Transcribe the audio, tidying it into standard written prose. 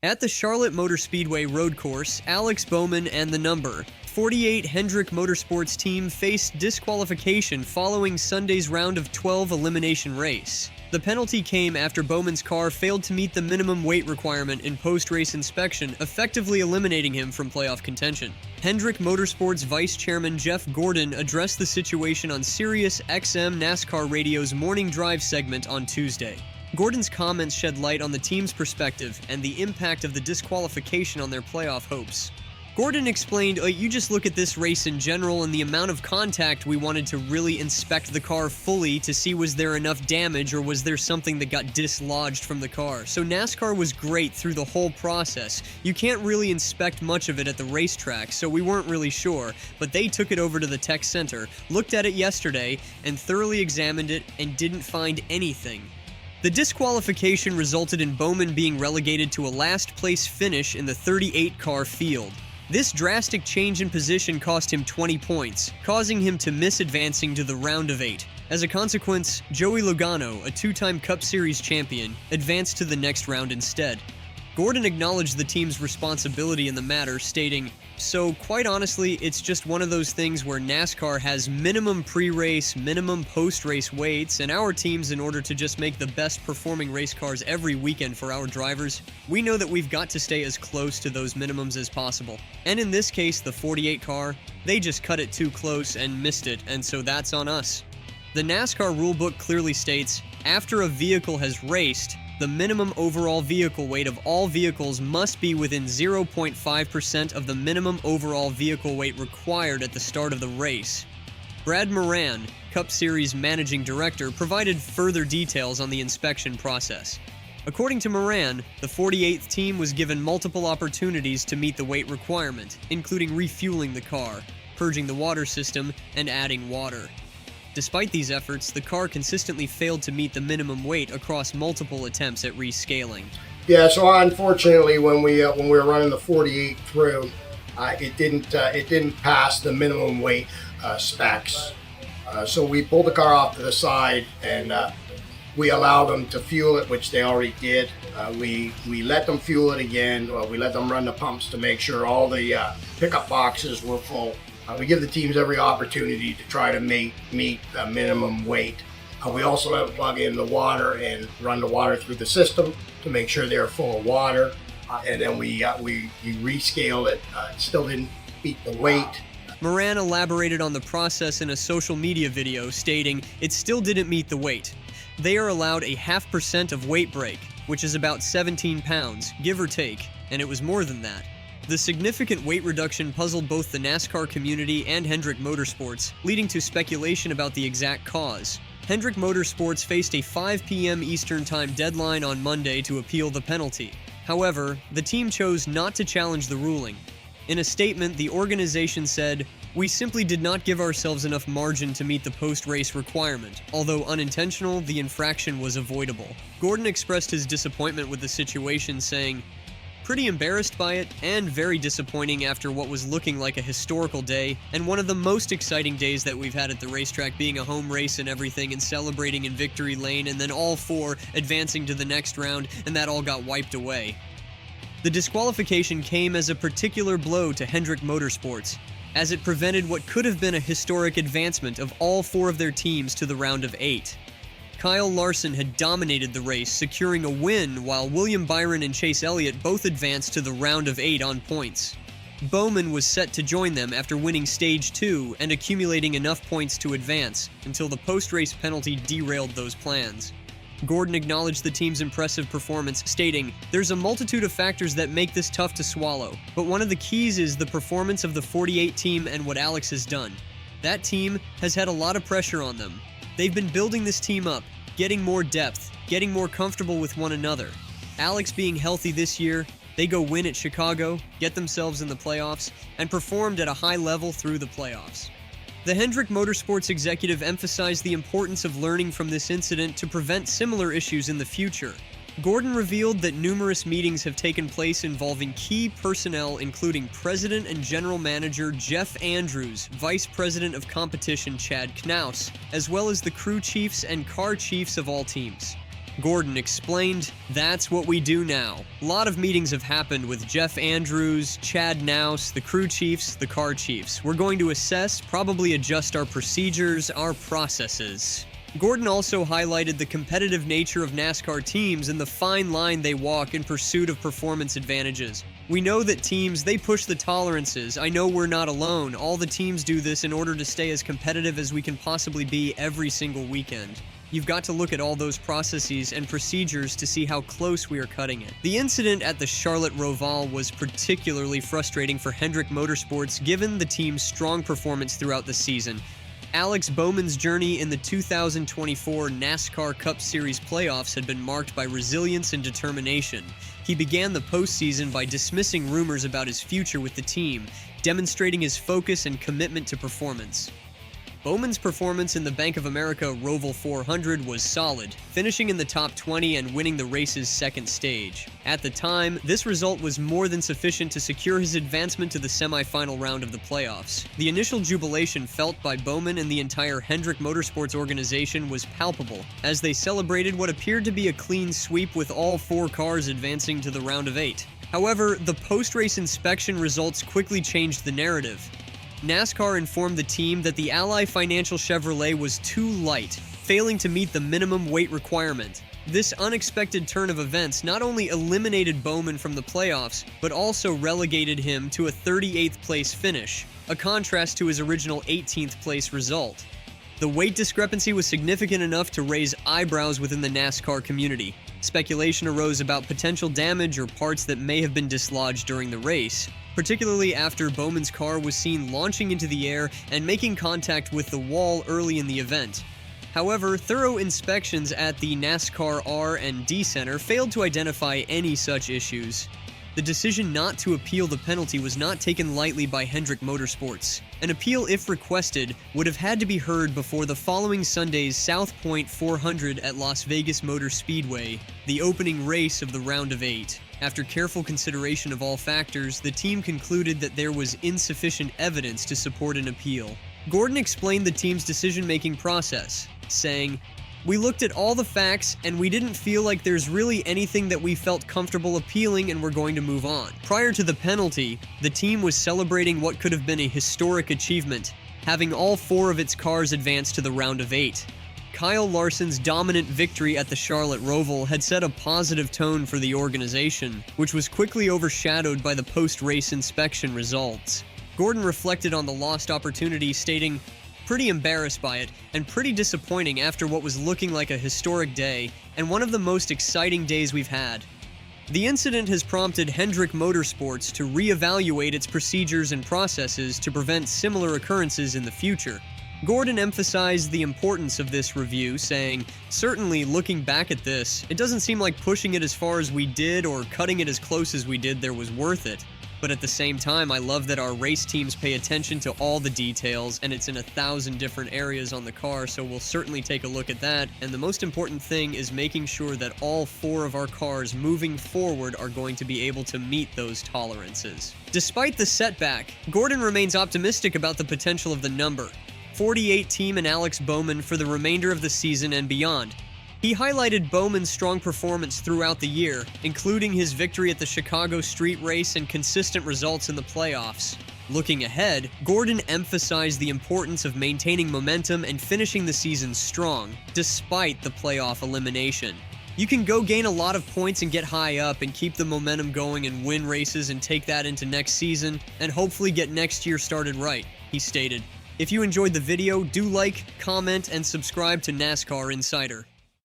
At the Charlotte Motor Speedway road course, Alex Bowman and the number 48 Hendrick Motorsports team faced disqualification following Sunday's round of 12 elimination race. The penalty came after Bowman's car failed to meet the minimum weight requirement in post-race inspection, effectively eliminating him from playoff contention. Hendrick Motorsports Vice Chairman Jeff Gordon addressed the situation on SiriusXM NASCAR Radio's Morning Drive segment on Tuesday. Gordon's comments shed light on the team's perspective and the impact of the disqualification on their playoff hopes. Gordon explained, you just look at this race in general and the amount of contact we wanted to really inspect the car fully to see was there enough damage or was there something that got dislodged from the car. So NASCAR was great through the whole process. You can't really inspect much of it at the racetrack, so we weren't really sure, but they took it over to the tech center, looked at it yesterday, and thoroughly examined it and didn't find anything. The disqualification resulted in Bowman being relegated to a last-place finish in the 38-car field. This drastic change in position cost him 20 points, causing him to miss advancing to the round of 8. As a consequence, Joey Logano, a two-time Cup Series champion, advanced to the next round instead. Gordon acknowledged the team's responsibility in the matter, stating, "So, quite honestly, it's just one of those things where NASCAR has minimum pre-race, minimum post-race weights, and our teams, in order to just make the best performing race cars every weekend for our drivers, we know that we've got to stay as close to those minimums as possible. And in this case, the 48 car, they just cut it too close and missed it, and so that's on us." The NASCAR rulebook clearly states, after a vehicle has raced, the minimum overall vehicle weight of all vehicles must be within 0.5% of the minimum overall vehicle weight required at the start of the race. Brad Moran, Cup Series Managing Director, provided further details on the inspection process. According to Moran, the 48th team was given multiple opportunities to meet the weight requirement, including refueling the car, purging the water system, and adding water. Despite these efforts, the car consistently failed to meet the minimum weight across multiple attempts at rescaling. Yeah, so unfortunately, when we were running the 48 through, it didn't pass the minimum weight specs. So we pulled the car off to the side and we allowed them to fuel it, which they already did. We let them fuel it again. We let them run the pumps to make sure all the pickup boxes were full. We give the teams every opportunity to try to meet the minimum weight. We also have to plug in the water and run the water through the system to make sure they're full of water. And then we rescaled it. It still didn't meet the weight. Moran elaborated on the process in a social media video, stating, "It still didn't meet the weight. They are allowed a 0.5% of weight break, which is about 17 pounds, give or take, and it was more than that." The significant weight reduction puzzled both the NASCAR community and Hendrick Motorsports, leading to speculation about the exact cause. Hendrick Motorsports faced a 5 p.m. Eastern Time deadline on Monday to appeal the penalty. However, the team chose not to challenge the ruling. In a statement, the organization said, "We simply did not give ourselves enough margin to meet the post-race requirement. Although unintentional, the infraction was avoidable." Gordon expressed his disappointment with the situation, saying, "Pretty embarrassed by it, and very disappointing after what was looking like a historical day, and one of the most exciting days that we've had at the racetrack, being a home race and everything, and celebrating in victory lane, and then all four advancing to the next round, and that all got wiped away." The disqualification came as a particular blow to Hendrick Motorsports, as it prevented what could have been a historic advancement of all four of their teams to the round of 8. Kyle Larson had dominated the race, securing a win, while William Byron and Chase Elliott both advanced to the round of 8 on points. Bowman was set to join them after winning Stage 2 and accumulating enough points to advance, until the post-race penalty derailed those plans. Gordon acknowledged the team's impressive performance, stating, "There's a multitude of factors that make this tough to swallow, but one of the keys is the performance of the 48 team and what Alex has done. That team has had a lot of pressure on them. They've been building this team up, getting more depth, getting more comfortable with one another. Alex being healthy this year, they go win at Chicago, get themselves in the playoffs, and performed at a high level through the playoffs." The Hendrick Motorsports executive emphasized the importance of learning from this incident to prevent similar issues in the future. Gordon revealed that numerous meetings have taken place involving key personnel, including President and General Manager Jeff Andrews, Vice President of Competition Chad Knaus, as well as the crew chiefs and car chiefs of all teams. Gordon explained, "That's what we do now. A lot of meetings have happened with Jeff Andrews, Chad Naus, the crew chiefs, the car chiefs. We're going to assess, probably adjust our procedures, our processes." Gordon also highlighted the competitive nature of NASCAR teams and the fine line they walk in pursuit of performance advantages. "We know that teams, they push the tolerances. I know we're not alone. All the teams do this in order to stay as competitive as we can possibly be every single weekend. You've got to look at all those processes and procedures to see how close we are cutting it." The incident at the Charlotte Roval was particularly frustrating for Hendrick Motorsports given the team's strong performance throughout the season. Alex Bowman's journey in the 2024 NASCAR Cup Series playoffs had been marked by resilience and determination. He began the postseason by dismissing rumors about his future with the team, demonstrating his focus and commitment to performance. Bowman's performance in the Bank of America Roval 400 was solid, finishing in the top 20 and winning the race's second stage. At the time, this result was more than sufficient to secure his advancement to the semifinal round of the playoffs. The initial jubilation felt by Bowman and the entire Hendrick Motorsports organization was palpable, as they celebrated what appeared to be a clean sweep with all 4 cars advancing to the round of 8. However, the post-race inspection results quickly changed the narrative. NASCAR informed the team that the Ally Financial Chevrolet was too light, failing to meet the minimum weight requirement. This unexpected turn of events not only eliminated Bowman from the playoffs, but also relegated him to a 38th place finish, a contrast to his original 18th place result. The weight discrepancy was significant enough to raise eyebrows within the NASCAR community. Speculation arose about potential damage or parts that may have been dislodged during the race, particularly after Bowman's car was seen launching into the air and making contact with the wall early in the event. However, thorough inspections at the NASCAR R&D Center failed to identify any such issues. The decision not to appeal the penalty was not taken lightly by Hendrick Motorsports. An appeal, if requested, would have had to be heard before the following Sunday's South Point 400 at Las Vegas Motor Speedway, the opening race of the round of 8. After careful consideration of all factors, the team concluded that there was insufficient evidence to support an appeal. Gordon explained the team's decision-making process, saying, "We looked at all the facts, and we didn't feel like there's really anything that we felt comfortable appealing, and we're going to move on." Prior to the penalty, the team was celebrating what could have been a historic achievement, having all 4 of its cars advance to the round of 8. Kyle Larson's dominant victory at the Charlotte Roval had set a positive tone for the organization, which was quickly overshadowed by the post-race inspection results. Gordon reflected on the lost opportunity, stating, "Pretty embarrassed by it, and pretty disappointing after what was looking like a historic day, and one of the most exciting days we've had." The incident has prompted Hendrick Motorsports to reevaluate its procedures and processes to prevent similar occurrences in the future. Gordon emphasized the importance of this review, saying, "Certainly, looking back at this, it doesn't seem like pushing it as far as we did or cutting it as close as we did there was worth it. But at the same time, I love that our race teams pay attention to all the details, and it's in 1,000 different areas on the car, so we'll certainly take a look at that. And the most important thing is making sure that all 4 of our cars moving forward are going to be able to meet those tolerances." Despite the setback, Gordon remains optimistic about the potential of the number 48 team and Alex Bowman for the remainder of the season and beyond. He highlighted Bowman's strong performance throughout the year, including his victory at the Chicago Street Race and consistent results in the playoffs. Looking ahead, Gordon emphasized the importance of maintaining momentum and finishing the season strong, despite the playoff elimination. "You can go gain a lot of points and get high up and keep the momentum going and win races and take that into next season, and hopefully get next year started right," he stated. If you enjoyed the video, do like, comment, and subscribe to NASCAR Insider.